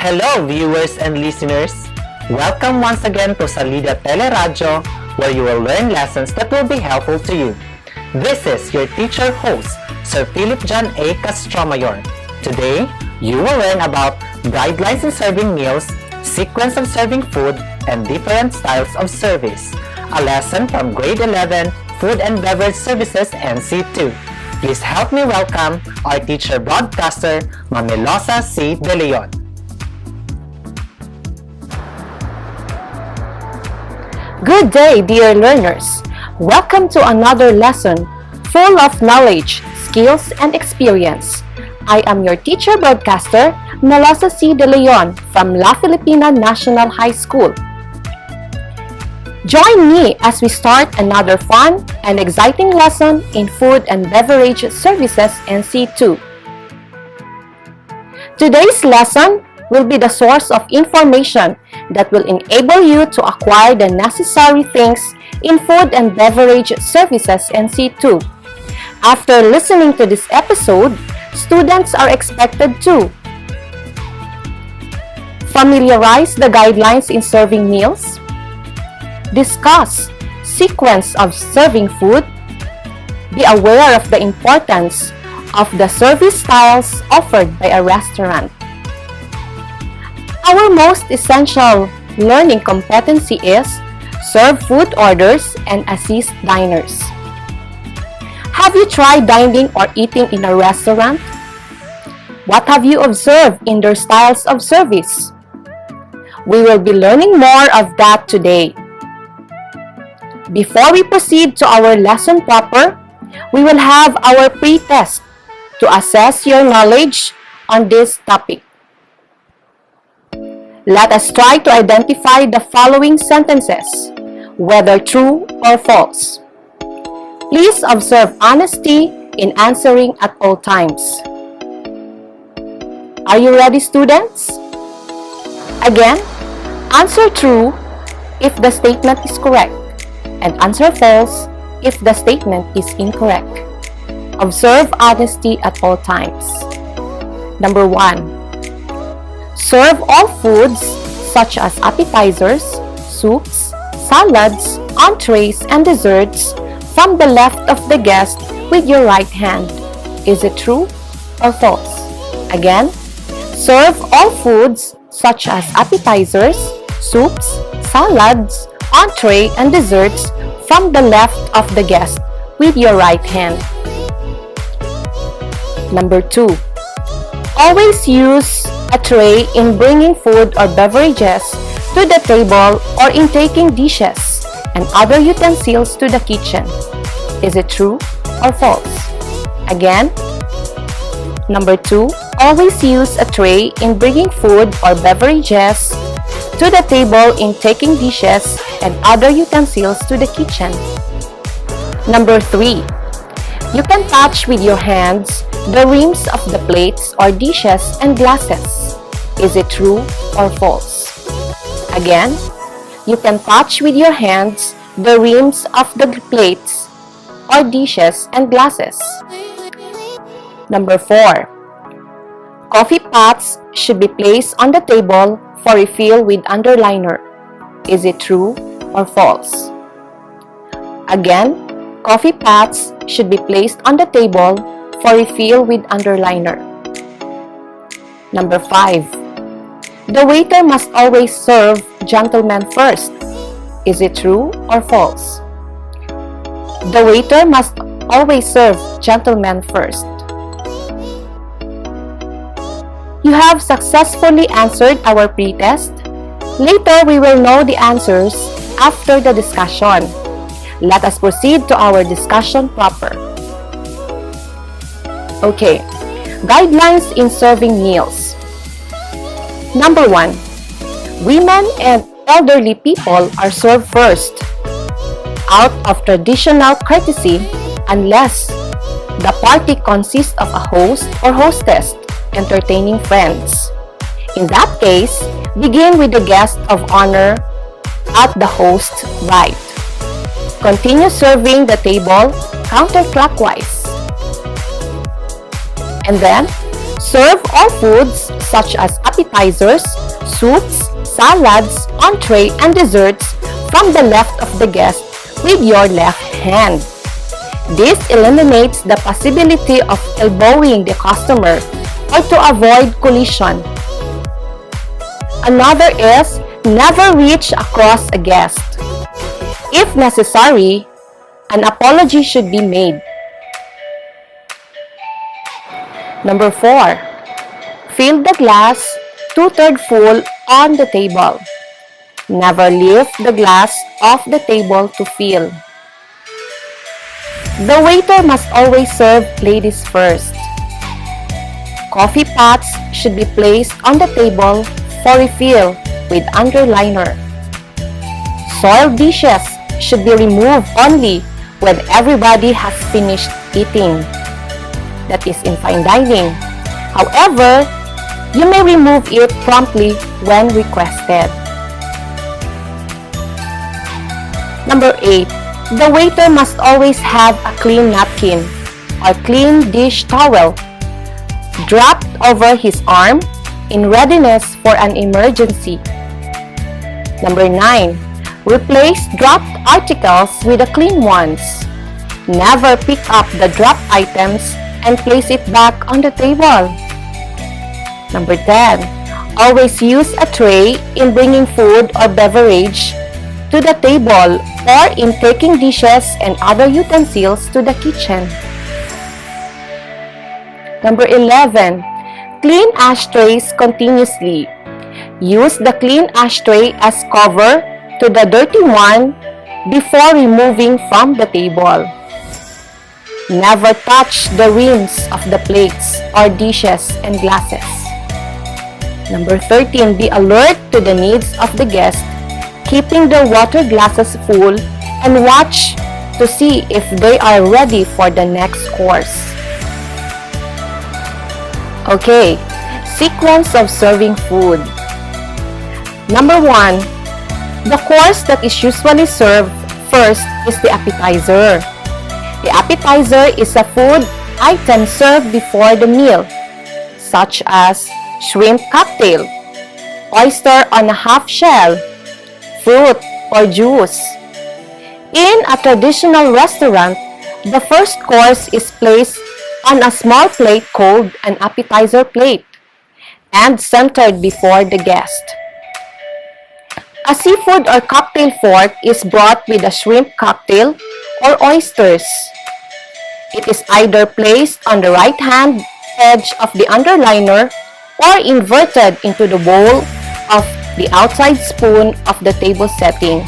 Hello viewers and listeners! Welcome once again to Salida Teleradyo, where you will learn lessons that will be helpful to you. This is your teacher host, Sir Philip John A. Castromayor. Today, you will learn about guidelines in serving meals, sequence of serving food, and different styles of service. A lesson from Grade 11, Food and Beverage Services NC2. Please help me welcome our teacher broadcaster, Mamelosa C. De Leon. Good day, dear learners! Welcome to another lesson full of knowledge, skills, and experience. I am your teacher broadcaster, Melosa C. De Leon from La Filipina National High School. Join me as we start another fun and exciting lesson in Food and Beverage Services NC2. Today's lesson will be the source of information that will enable you to acquire the necessary things in Food and Beverage Services NC2. After listening to this episode, students are expected to familiarize the guidelines in serving meals, discuss sequence of serving food, be aware of the importance of the service styles offered by a restaurant. Our most essential learning competency is serve food orders and assist diners. Have you tried dining or eating in a restaurant? What have you observed in their styles of service? We will be learning more of that today. Before we proceed to our lesson proper, we will have our pre-test to assess your knowledge on this topic. Let us try to identify the following sentences, whether true or false. Please observe honesty in answering at all times. Are you ready, students? Again, answer true if the statement is correct, and answer false if the statement is incorrect. Observe honesty at all times. Number 1. Serve all foods such as appetizers, soups, salads, entrees, and desserts from the left of the guest with your right hand. Is it true or false? Again, serve all foods such as appetizers, soups, salads, entree, and desserts from the left of the guest with your right hand. Number 2. Always use a tray in bringing food or beverages to the table or in taking dishes and other utensils to the kitchen. Is it true or false? Again, number 2, always use a tray in bringing food or beverages to the table in taking dishes and other utensils to the kitchen. Number 3, you can touch with your hands the rims of the plates or dishes and glasses. Is it true or false? Again, you can touch with your hands the rims of the plates or dishes and glasses. Number 4. Coffee pots should be placed on the table for refill with underliner. Is it true or false? Again, coffee pots should be placed on the table for refill with underliner. Number 5. The waiter must always serve gentlemen first. Is it true or false? The waiter must always serve gentlemen first. You have successfully answered our pre-test. Later, we will know the answers after the discussion. Let us proceed to our discussion proper. Okay, guidelines in serving meals. Number 1. Women and elderly people are served first, out of traditional courtesy, unless the party consists of a host or hostess entertaining friends. In that case, begin with the guest of honor at the host's right. Continue serving the table counterclockwise. And then, Serve all foods such as appetizers, soups, salads, entree, and desserts from the left of the guest with your left hand. This eliminates the possibility of elbowing the customer or to avoid collision. Another is never reach across a guest. If necessary, an apology should be made. Number 4. Fill the glass 2/3 full on the table. Never lift the glass off the table to fill. The waiter must always serve ladies first. Coffee pots should be placed on the table for refill with underliner. Soiled dishes should be removed only when everybody has finished eating. That is in fine dining. However, you may remove it promptly when requested. Number 8. The waiter must always have a clean napkin or clean dish towel dropped over his arm in readiness for an emergency. Number 9. Replace dropped articles with the clean ones. Never pick up the dropped items and place it back on the table. Number 10. Always use a tray in bringing food or beverage to the table or in taking dishes and other utensils to the kitchen. Number 11. Clean ashtrays continuously. Use the clean ashtray as cover to the dirty one before removing from the table. Never touch the rims of the plates or dishes and glasses. Number 13. Be alert to the needs of the guest, keeping their water glasses full and watch to see if they are ready for the next course. Okay, sequence of serving food. Number 1. The course that is usually served first is the appetizer. The appetizer is a food item served before the meal, such as shrimp cocktail, oyster on a half shell, fruit or juice. In a traditional restaurant, the first course is placed on a small plate called an appetizer plate and centered before the guest. A seafood or cocktail fork is brought with a shrimp cocktail or oysters. It is either placed on the right-hand edge of the underliner or inverted into the bowl of the outside spoon of the table setting.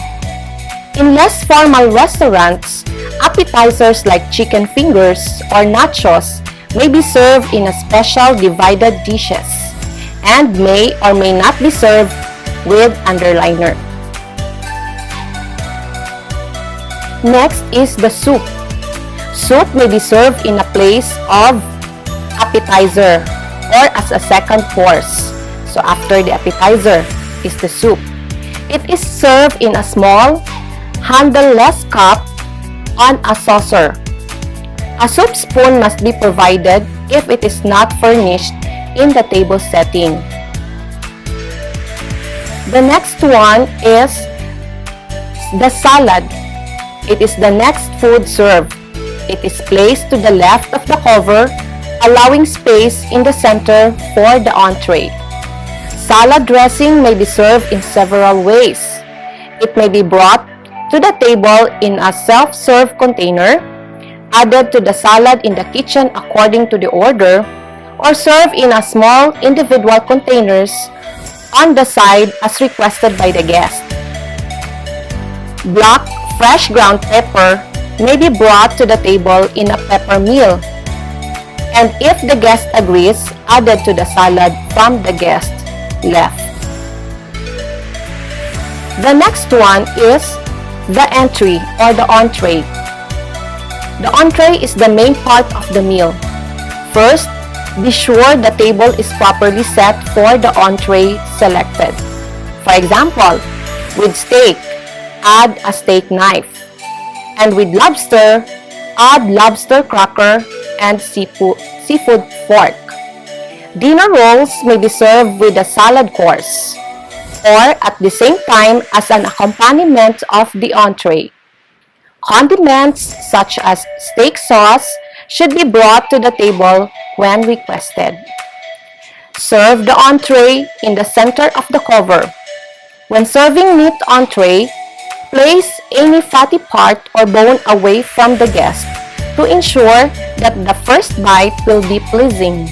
In less formal restaurants, appetizers like chicken fingers or nachos may be served in a special divided dishes and may or may not be served with underliner. Next is the soup. Soup may be served in a place of appetizer or as a second course. So after the appetizer is the soup. It is served in a small, handleless cup on a saucer. A soup spoon must be provided if it is not furnished in the table setting. The next one is the salad. It is the next food served. It is placed to the left of the cover, allowing space in the center for the entree. Salad dressing may be served in several ways. It may be brought to the table in a self-serve container, added to the salad in the kitchen according to the order, or served in a small individual containers on the side as requested by the guest. Black, fresh ground pepper may be brought to the table in a pepper meal, and if the guest agrees, added to the salad from the guest left. The next one is the entry or the entree. The entree is the main part of the meal. First, be sure the table is properly set for the entree selected. For example, with steak, add a steak knife. And with lobster, add lobster cracker and seafood fork. Dinner rolls may be served with a salad course or at the same time as an accompaniment of the entree. Condiments such as steak sauce should be brought to the table when requested. Serve the entree in the center of the cover. When serving meat entree, place any fatty part or bone away from the guest to ensure that the first bite will be pleasing.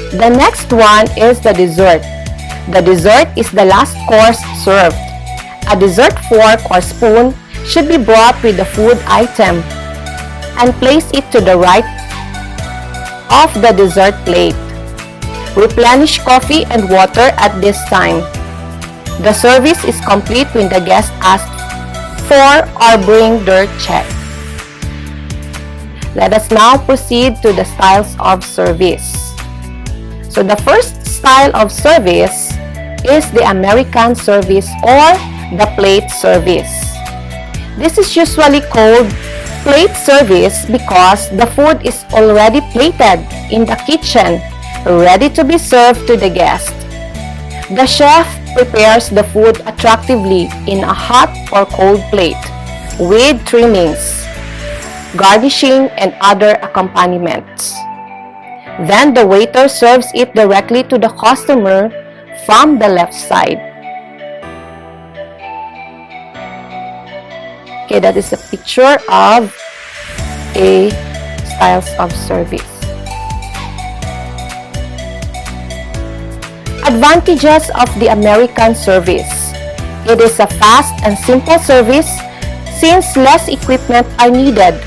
The next one is the dessert. The dessert is the last course served. A dessert fork or spoon should be brought with the food item and place it to the right of the dessert plate. Replenish coffee and water at this time. The service is complete when the guest asks for or bring their check. Let us now proceed to the styles of service. So the first style of service is the American service or the plate service. This is usually called plate service because the food is already plated in the kitchen, ready to be served to the guest. The chef prepares the food attractively in a hot or cold plate with trimmings, garnishing, and other accompaniments. Then the waiter serves it directly to the customer from the left side. Okay, that is a picture of a styles of service. Advantages of the American service. It is a fast and simple service since less equipment are needed.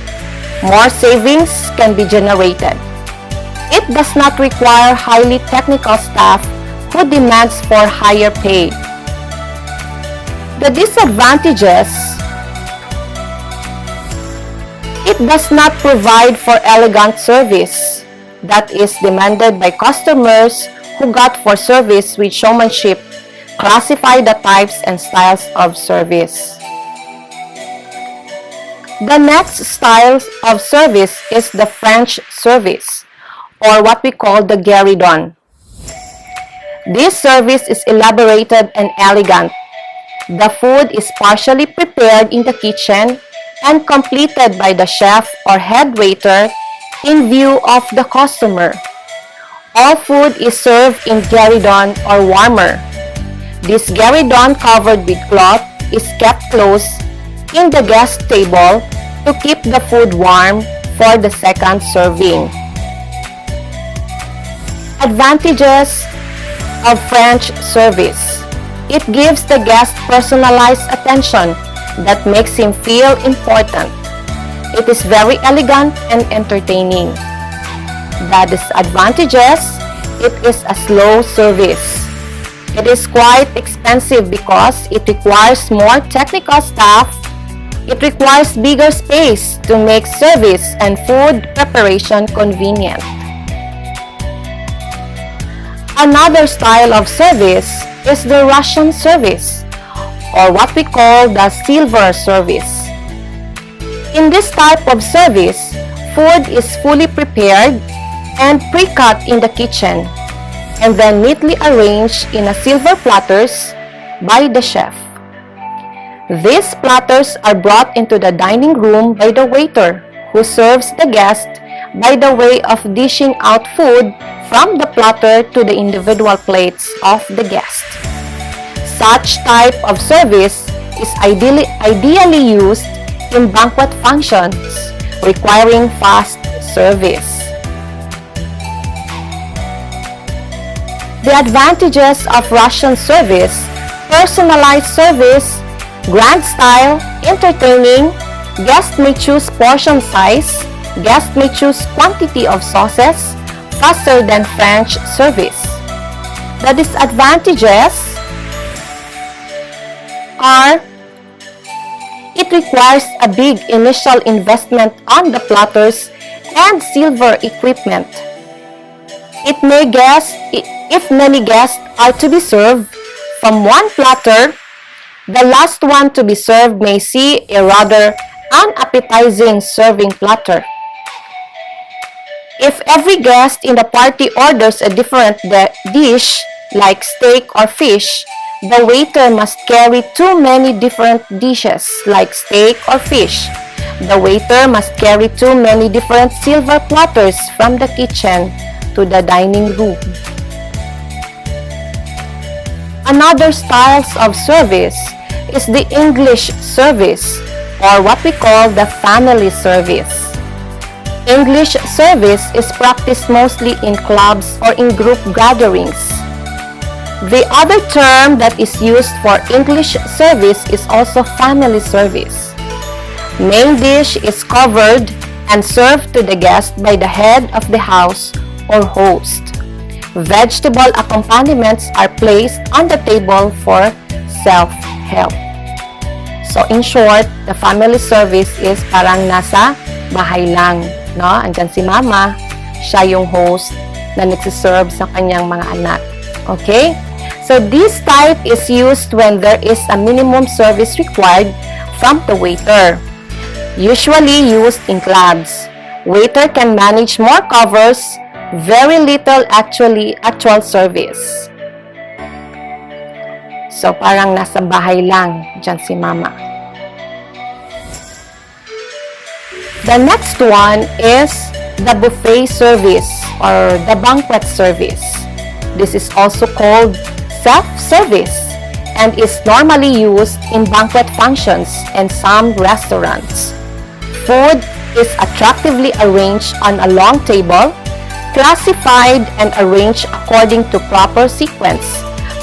More savings can be generated. It does not require highly technical staff who demands for higher pay. The disadvantages: it does not provide for elegant service that is demanded by customers who got for service with showmanship. Classify the types and styles of service. The next style of service is the French service, or what we call the guéridon. This service is elaborated and elegant. The food is partially prepared in the kitchen and completed by the chef or head waiter in view of the customer. All food is served in guéridon or warmer. This guéridon covered with cloth is kept close in the guest table to keep the food warm for the second serving. Advantages of French service. It gives the guest personalized attention that makes him feel important. It is very elegant and entertaining. The disadvantages: it is a slow service. It is quite expensive because it requires more technical staff. It requires bigger space to make service and food preparation convenient. Another style of service is the Russian service, or what we call the silver service. In this type of service, food is fully prepared and pre-cut in the kitchen, and then neatly arranged in a silver platters by the chef. These platters are brought into the dining room by the waiter, who serves the guest by the way of dishing out food from the platter to the individual plates of the guest. Such type of service is ideally used in banquet functions requiring fast service. The advantages of Russian service: personalized service, grand style, entertaining, guest may choose portion size, guest may choose quantity of sauces, faster than French service. The disadvantages are: it requires a big initial investment on the platters and silver equipment. It may guess if many guests are to be served from one platter, the last one to be served may see a rather unappetizing serving platter. If every guest in the party orders a different dish, like steak or fish, the waiter must carry too many different dishes, like steak or fish. The waiter must carry too many different silver platters from the kitchen to the dining room. Another style of service is the English service, or what we call the family service. English service is practiced mostly in clubs or in group gatherings. The other term that is used for English service is also family service. Main dish is covered and served to the guest by the head of the house or host. Vegetable accompaniments are placed on the table for self-help. So in short, the family service is parang nasa bahay lang, no? Andyan si mama, siya yung host na nagsiserve sa kanyang mga anak. Okay? So this type is used when there is a minimum service required from the waiter. Usually used in clubs. Waiter can manage more covers, very little actual service. So parang nasa bahay lang dyan si mama. The next one is the buffet service or the banquet service. This is also called self-service and is normally used in banquet functions and some restaurants. Food is attractively arranged on a long table, classified and arranged according to proper sequence,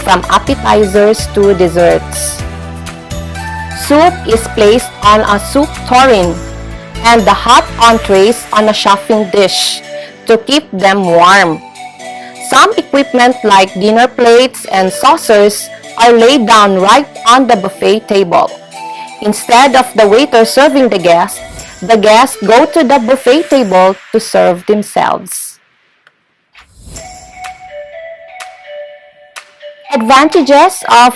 from appetizers to desserts. Soup is placed on a soup tureen and the hot entrees on a chafing dish to keep them warm. Some equipment like dinner plates and saucers are laid down right on the buffet table. Instead of the waiter serving the guests go to the buffet table to serve themselves. Advantages of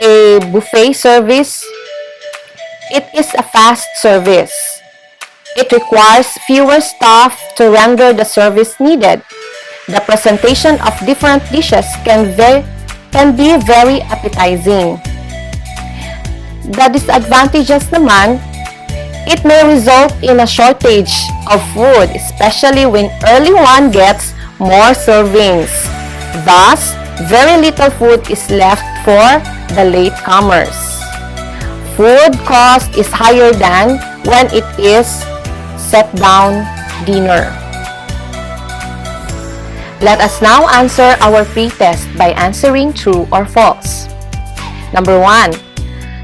a buffet service: it is a fast service. It requires fewer staff to render the service needed. The presentation of different dishes can be very appetizing. The disadvantages naman, it may result in a shortage of food, especially when early one gets more servings. Thus, very little food is left for the latecomers. Food cost is higher than when it is set-down dinner. Let us now answer our pre-test by answering true or false. Number 1.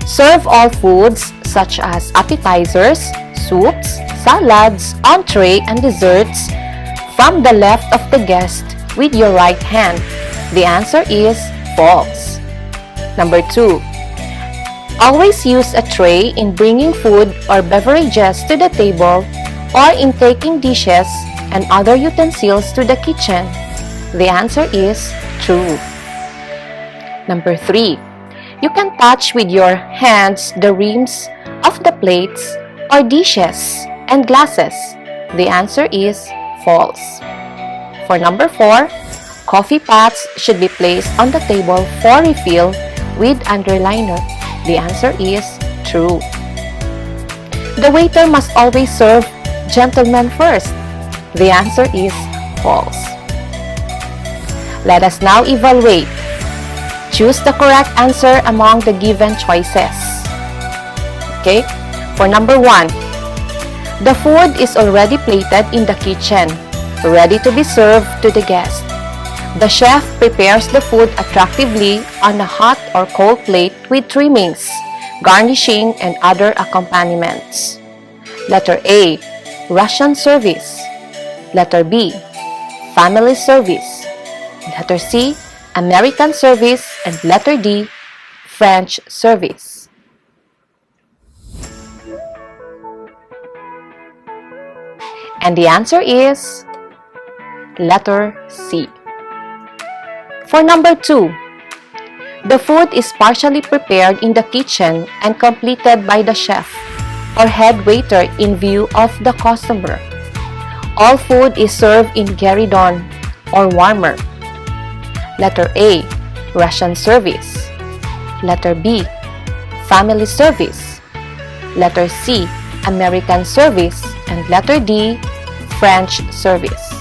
Serve all foods such as appetizers, soups, salads, entree, and desserts from the left of the guest with your right hand. The answer is false. Number 2. Always use a tray in bringing food or beverages to the table or in taking dishes and other utensils to the kitchen. The answer is true. Number 3. You can touch with your hands the rims of the plates or dishes and glasses. The answer is false. For number 4, coffee pots should be placed on the table for refill with underliner. The answer is true. The waiter must always serve gentlemen first. The answer is false. Let us now evaluate. Choose the correct answer among the given choices. Okay? For number 1, the food is already plated in the kitchen, ready to be served to the guest. The chef prepares the food attractively on a hot or cold plate with trimmings, garnishing, and other accompaniments. Letter A, Russian service. Letter B, family service. Letter C, American service. And letter D, French service. And the answer is letter C. For number 2, the food is partially prepared in the kitchen and completed by the chef or head waiter in view of the customer. All food is served in gueridon or warmer. Letter A, Russian service. Letter B, family service. Letter C, American service. And letter D, French service.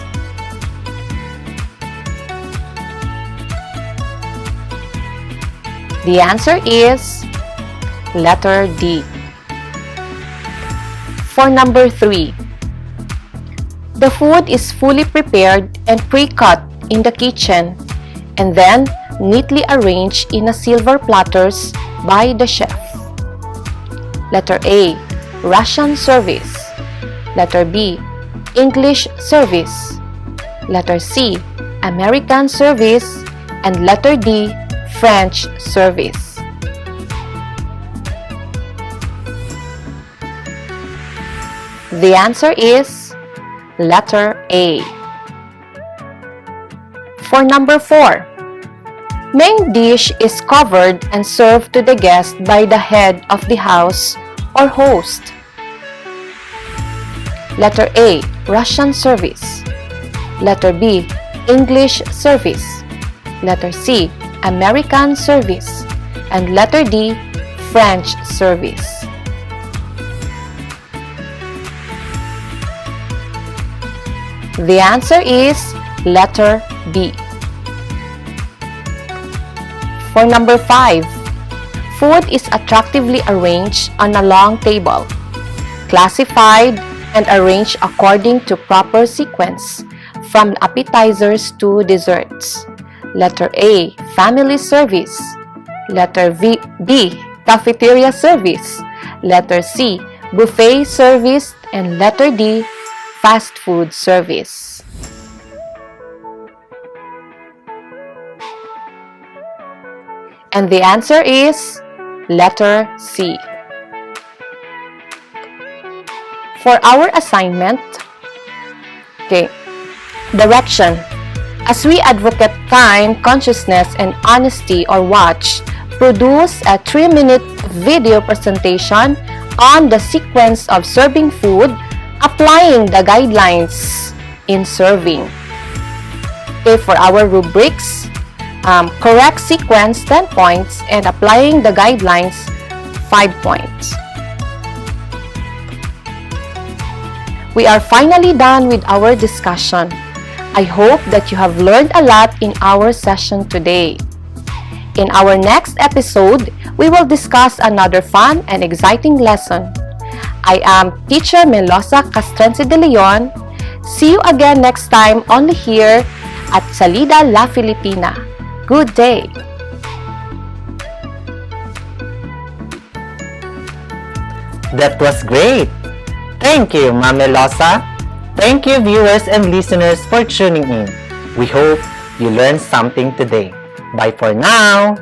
The answer is letter D. For number 3, the food is fully prepared and pre-cut in the kitchen and then neatly arranged in a silver platters by the chef. Letter A, Russian service. Letter B, English service. Letter C, American service. And letter D, French service. The answer is letter A. For number 4, main dish is covered and served to the guest by the head of the house or host. Letter A, Russian service. Letter B, English service. Letter C, American service. And letter D, French service. The answer is letter B. For number 5, food is attractively arranged on a long table, classified and arranged according to proper sequence, from appetizers to desserts. Letter A, family service. Letter B, cafeteria service. Letter C, buffet service. And letter D, fast food service. And the answer is letter C. For our assignment, direction. As we advocate time, consciousness, and honesty or watch, produce a 3-minute video presentation on the sequence of serving food, applying the guidelines in serving. For our rubrics, correct sequence 10 points and applying the guidelines 5 points. We are finally done with our discussion. I hope that you have learned a lot in our session today. In our next episode, we will discuss another fun and exciting lesson. I am Teacher Melosa Castrense de Leon. See you again next time only here at Salida La Filipina. Good day! That was great! Thank you, Ma'am Melosa. Thank you, viewers and listeners, for tuning in. We hope you learned something today. Bye for now!